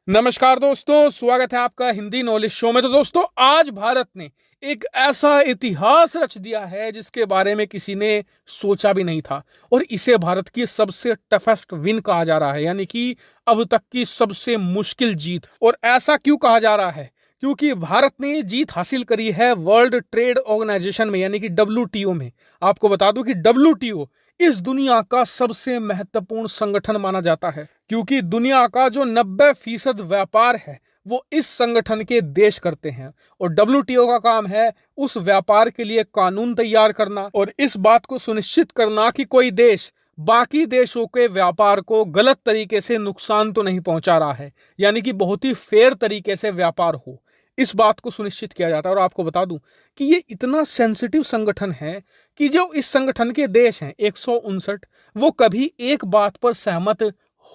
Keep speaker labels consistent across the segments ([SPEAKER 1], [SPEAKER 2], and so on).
[SPEAKER 1] नमस्कार दोस्तों, स्वागत है आपका हिंदी नॉलेज शो में। तो दोस्तों, आज भारत ने एक ऐसा इतिहास रच दिया है जिसके बारे में किसी ने सोचा भी नहीं था, और इसे भारत की सबसे टफेस्ट विन कहा जा रहा है, यानी कि अब तक की सबसे मुश्किल जीत। और ऐसा क्यों कहा जा रहा है? क्योंकि भारत ने जीत हासिल करी है वर्ल्ड ट्रेड ऑर्गेनाइजेशन में, यानी कि WTO में। आपको बता दूं कि WTO इस दुनिया का सबसे महत्वपूर्ण संगठन माना जाता है, क्योंकि दुनिया का जो 90% व्यापार है वो इस संगठन के देश करते हैं। और WTO का काम है उस व्यापार के लिए कानून तैयार करना और इस बात को सुनिश्चित करना कि कोई देश बाकी देशों के व्यापार को गलत तरीके से नुकसान तो नहीं पहुंचा रहा है, यानी कि बहुत ही फेयर तरीके से व्यापार हो। इस बात को सुनिश्चित किया जाता है। और आपको बता दूं कि ये इतना सेंसिटिव संगठन है कि जो इस संगठन के देश हैं 159, वो कभी एक बात पर सहमत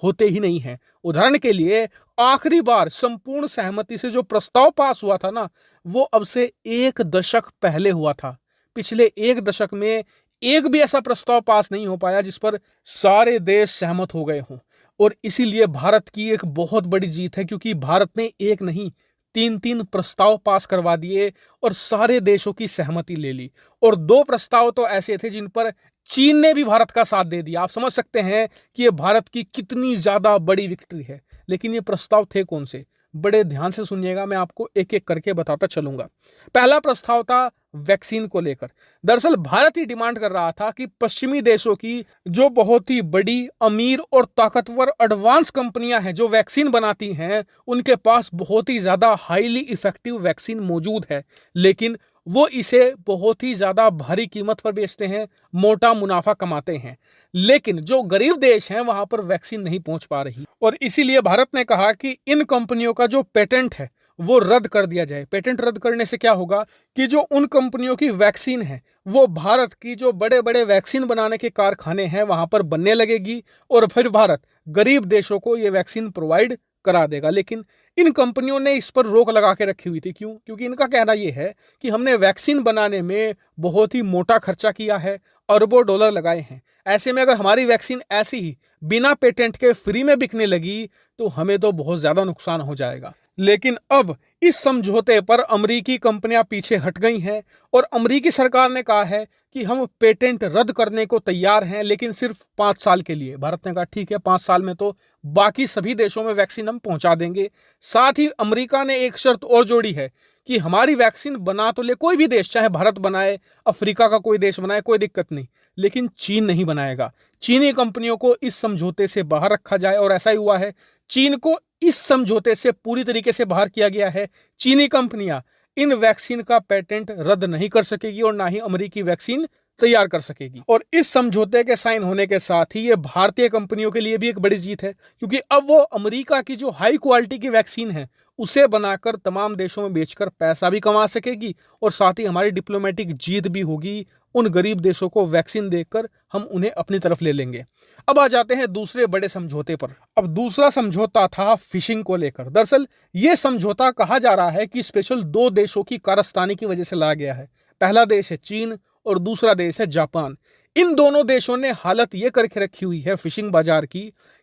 [SPEAKER 1] होते ही नहीं है। उदाहरण के लिए, आखिरी बार संपूर्ण सहमति से जो प्रस्ताव पास हुआ था ना, वो अब से 1 दशक पहले हुआ था। पिछले 1 दशक में एक भी ऐसा प्रस्ताव पास नहीं हो पाया जिस पर सारे देश सहमत हो गए हों। और इसीलिए भारत की एक बहुत बड़ी जीत है, क्योंकि भारत ने एक नहीं 3-3 प्रस्ताव पास करवा दिए और सारे देशों की सहमति ले ली। और 2 प्रस्ताव तो ऐसे थे जिन पर चीन ने भी भारत का साथ दे दिया। आप समझ सकते हैं कि ये भारत की कितनी ज्यादा बड़ी विक्ट्री है। लेकिन ये प्रस्ताव थे कौन से? बड़े ध्यान से सुनिएगा, मैं आपको एक एक करके बताता चलूंगा। पहला प्रस्ताव था वैक्सीन को लेकर। दरअसल भारत ही डिमांड कर रहा था कि पश्चिमी देशों की जो बहुत ही बड़ी, अमीर और ताकतवर एडवांस कंपनियां हैं जो वैक्सीन बनाती हैं, उनके पास बहुत ही ज्यादा हाईली इफेक्टिव वैक्सीन मौजूद है, लेकिन वो इसे बहुत ही ज्यादा भारी कीमत पर बेचते हैं, मोटा मुनाफा कमाते हैं। लेकिन जो गरीब देश हैं वहां पर वैक्सीन नहीं पहुंच पा रही, और इसीलिए भारत ने कहा कि इन कंपनियों का जो पेटेंट है वो रद्द कर दिया जाए। पेटेंट रद्द करने से क्या होगा कि जो उन कंपनियों की वैक्सीन है वो भारत की जो बड़े बड़े वैक्सीन बनाने के कारखाने हैं वहां पर बनने लगेगी, और फिर भारत गरीब देशों को ये वैक्सीन प्रोवाइड करा देगा। लेकिन इन कंपनियों ने इस पर रोक लगा के रखी हुई थी। क्यों? क्योंकि इनका कहना यह है कि हमने वैक्सीन बनाने में बहुत ही मोटा खर्चा किया है, अरबों डॉलर लगाए हैं। ऐसे में अगर हमारी वैक्सीन ऐसी ही बिना पेटेंट के फ्री में बिकने लगी तो हमें तो बहुत ज्यादा नुकसान हो जाएगा। लेकिन अब इस समझौते पर अमेरिकी कंपनियां पीछे हट गई हैं, और अमेरिकी सरकार ने कहा है कि हम पेटेंट रद्द करने को तैयार हैं, लेकिन सिर्फ 5 साल के लिए। भारत ने कहा ठीक है, 5 साल में तो बाकी सभी देशों में वैक्सीन हम पहुंचा देंगे। साथ ही अमेरिका ने एक शर्त और जोड़ी है कि हमारी वैक्सीन बना तो ले कोई भी देश, चाहे भारत बनाए, अफ्रीका का कोई देश बनाए, कोई दिक्कत नहीं, लेकिन चीन नहीं बनाएगा। चीनी कंपनियों को इस समझौते से बाहर रखा जाए, और ऐसा ही हुआ है। चीन को इस समझौते से पूरी तरीके से बाहर किया गया है। चीनी कंपनियां इन वैक्सीन का पेटेंट रद्द नहीं कर सकेगी और ना ही अमेरिकी वैक्सीन तैयार कर सकेगी। और इस समझौते के साइन होने के साथ ही ये भारतीय कंपनियों के लिए भी एक बड़ी जीत है, क्योंकि अब वो अमेरिका की जो हाई क्वालिटी की वैक्सीन है उसे बनाकर तमाम देशों में बेचकर पैसा भी कमा सकेगी, और साथ ही हमारी डिप्लोमेटिक जीत भी होगी। उन गरीब देशों को वैक्सीन देकर हम उन्हें अपनी तरफ ले लेंगे। अब आ जाते हैं दूसरे बड़े समझौते पर। अब दूसरा समझौता था फिशिंग को लेकर। दरअसल ये समझौता कहा जा रहा है कि स्पेशल 2 देशों की कारस्तानी की वजह से लाया गया है। पहला देश है चीन और दूसरा देश है जापान। इन दोनों देशों ने हालत ये करके रखी हुई है फिशिंग बाजार की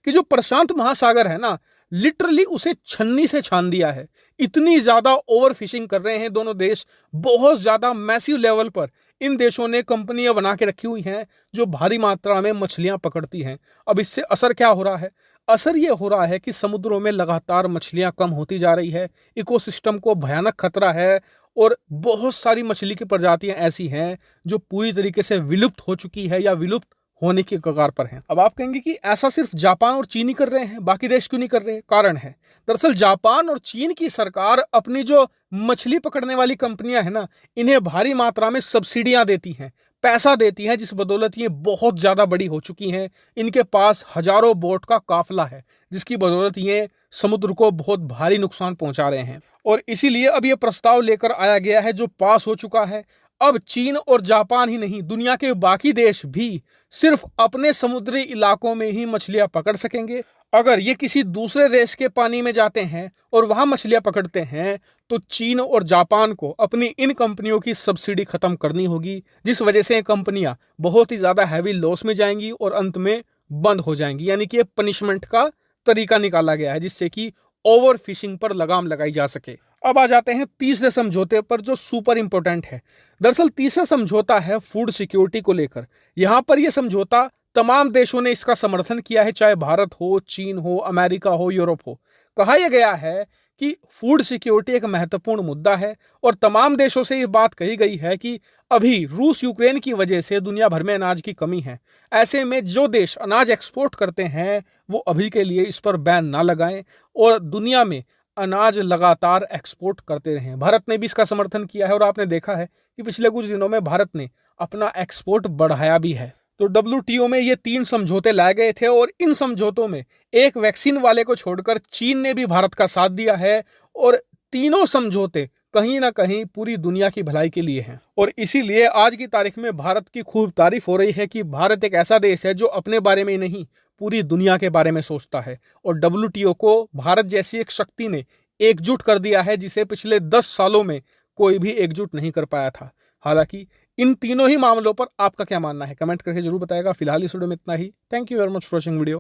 [SPEAKER 1] कि जो प्रशांत महासागर है ना, लिटरली उसे छन्नी से छान दिया है। इतनी ज्यादा ओवर फिशिंग कर रहे हैं दोनों देश, बहुत ज्यादा मैसिव लेवल पर इन देशों ने कंपनियां बना के रखी हुई हैं जो भारी मात्रा में मछलियां पकड़ती हैं। अब इससे असर क्या हो रहा है? असर ये हो रहा है कि समुद्रों में लगातार मछलियां कम होती जा रही है, इकोसिस्टम को भयानक खतरा है, और बहुत सारी मछली की प्रजातियां ऐसी हैं जो पूरी तरीके से विलुप्त हो चुकी है या विलुप्त होने की कगार पर हैं। अब आप कहेंगे कि ऐसा सिर्फ जापान और चीन ही कर रहे हैं, बाकी देश क्यों नहीं कर रहे? कारण है, दरअसल जापान और चीन की सरकार अपनी जो मछली पकड़ने वाली कंपनियां हैं ना, इन्हें भारी मात्रा में सब्सिडियां देती हैं, पैसा देती हैं, जिस बदौलत ये बहुत ज्यादा बड़ी हो चुकी हैं। इनके पास हजारों बोट का काफिला है, जिसकी बदौलत ये समुद्र को बहुत भारी नुकसान पहुंचा रहे हैं। और इसीलिए अब ये प्रस्ताव लेकर आया गया है जो पास हो चुका है। अब चीन और जापान ही नहीं, दुनिया के बाकी देश भी सिर्फ अपने समुद्री इलाकों में ही मछलियां पकड़ सकेंगे। अगर ये किसी दूसरे देश के पानी में जाते हैं और वहां मछलियां पकड़ते हैं तो चीन और जापान को अपनी इन कंपनियों की सब्सिडी खत्म करनी होगी, जिस वजह से ये कंपनियां बहुत ही ज्यादा हैवी लॉस में जाएंगी और अंत में बंद हो जाएंगी। यानी कि पनिशमेंट का तरीका निकाला गया है जिससे कि ओवर फिशिंग पर लगाम लगाई जा सके। अब आ जाते हैं तीसरे समझौते पर, जो सुपर इंपॉर्टेंट है। दरअसल तीसरा समझौता है फूड सिक्योरिटी को लेकर। यहां पर यह समझौता तमाम देशों ने इसका समर्थन किया है, चाहे भारत हो, चीन हो, अमेरिका हो, यूरोप हो। कहा यह गया है कि फूड सिक्योरिटी एक महत्वपूर्ण मुद्दा है और तमाम देशों से यह बात कही गई है कि अभी रूस यूक्रेन की वजह से दुनिया भर में अनाज की कमी है। ऐसे में जो देश अनाज एक्सपोर्ट करते हैं वो अभी के लिए इस पर बैन ना लगाएं और दुनिया में अनाज लगातार एक्सपोर्ट करते रहें। भारत ने भी इसका समर्थन किया है और आपने देखा है कि पिछले कुछ दिनों में भारत ने अपना एक्सपोर्ट बढ़ाया भी है। तो WTO में ये 3 समझौते लाए गए थे और इन समझौतों में एक वैक्सीन वाले को छोड़कर चीन ने भी भारत का साथ दिया है और तीनों समझौते कहीं ना कहीं पूरी दुनिया की भलाई के लिए हैं। और इसीलिए आज की तारीख में भारत की खूब तारीफ हो रही है कि भारत एक ऐसा देश है जो अपने बारे में नहीं पूरी दुनिया के बारे में सोचता है। और WTO को भारत जैसी एक शक्ति ने एकजुट कर दिया है जिसे पिछले 10 सालों में कोई भी एकजुट नहीं कर पाया था। हालांकि इन तीनों ही मामलों पर आपका क्या मानना है, कमेंट करके जरूर बताएगा। फिलहाल इस वीडियो में इतना ही। Thank you very much for watching video.